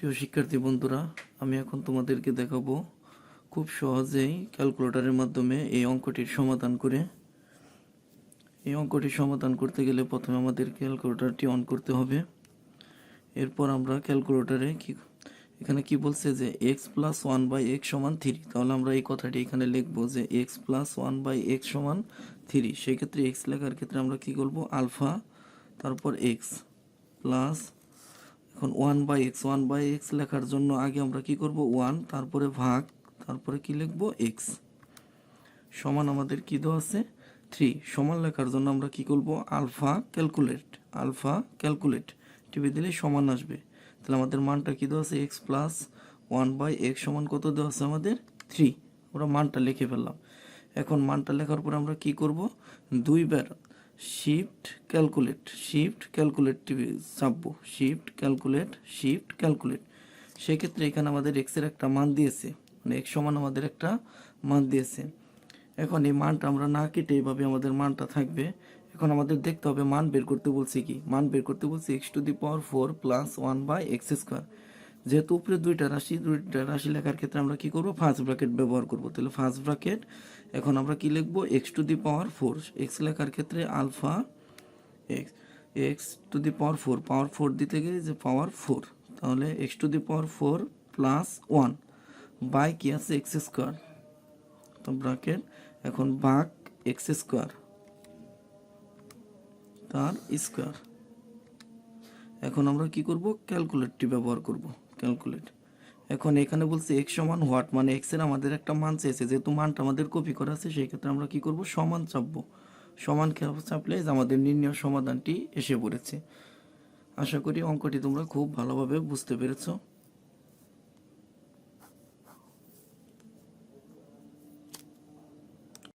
প্রিয় শিক্ষার্থী বন্ধুরা, আমি এখন তোমাদেরকে দেখাবো খুব সহজেই ক্যালকুলেটরের মাধ্যমে এই অঙ্কটির সমাধান করে। এই অঙ্কটি সমাধান করতে গেলে প্রথমে আমাদের ক্যালকুলেটরটি অন করতে হবে। এরপর আমরা ক্যালকুলেটরে এখানে কি বলছে যে x plus one by x সমান 3, তাহলে আমরা এই কথাটি এখানে লিখবো যে x plus one by x সমান 3। সেক্ষেত্রে x লেখার ক্ষেত্রে আমরা কি করবো, আলফা তারপর x প্লাস, এখন ওয়ান বাই এক্স লেখার জন্য আগে আমরা কি করব, 1 তারপরে ভাগ, তারপরে কি লিখবো x সমান আমাদের কি দেওয়া আছে 3। সমান লেখার জন্য আমরা কি করব, আলফা ক্যালকুলেট টিপে দিলে সমান আসবে। তাহলে আমাদের মানটা কি দেওয়া আছে, x plus one by x সমান কত দেওয়া আছে আমাদের 3। আমরা মানটা লিখে ফেললাম। এখন মানটা লেখার পর আমরা কি করব, দুইবার শিফট ক্যালকুলেট টিপে চাপবো, শিফট ক্যালকুলেট। সেক্ষেত্রে এখানে আমাদের x এর একটা মান দিয়েছে, মানে x সমান আমাদের একটা মান দিয়েছে। এখন এই মানটা আমরা না কেটে এইভাবে আমাদের মানটা থাকবে। এখন আমাদের দেখতে হবে মান বের করতে বলছে কি, মান বের করতে বলছে x to the power 4 plus 1 by x square. যেহেতু উপরে দুইটা রাশি লেখার ক্ষেত্রে আমরা কি করব, ফার্স্ট ব্র্যাকেট ব্যবহার করব। তাহলে ফার্স্ট ব্র্যাকেট, এখন আমরা কি লিখবো, x to the power 4, x লেখার ক্ষেত্রে alpha x to the power 4 দিতে গেলে যে পাওয়ার 4, তাহলে x to the power 4 plus 1 by কি আছে এক্স স্কোয়ার, তো ব্র্যাকেট, এখন ভাগ এক্স স্কোয়ার তার স্কোয়ার। এখন আমরা কি করব, ক্যালকুলেটটি ব্যবহার করব, ক্যালকুলেট। এখন এখানে বলছে x সমান হোয়াট, মানে x এর আমাদের একটা মান চেয়েছে, যেহেতু মানটা আমাদের কপি করা আছে সেই ক্ষেত্রে আমরা কি করব, সমান চাপবো। সমান চাপলে আমাদের নির্ণয় সমাধানটি এসে পড়েছে। আশা করি অঙ্কটি তোমরা খুব ভালোভাবে বুঝতে পেরেছো।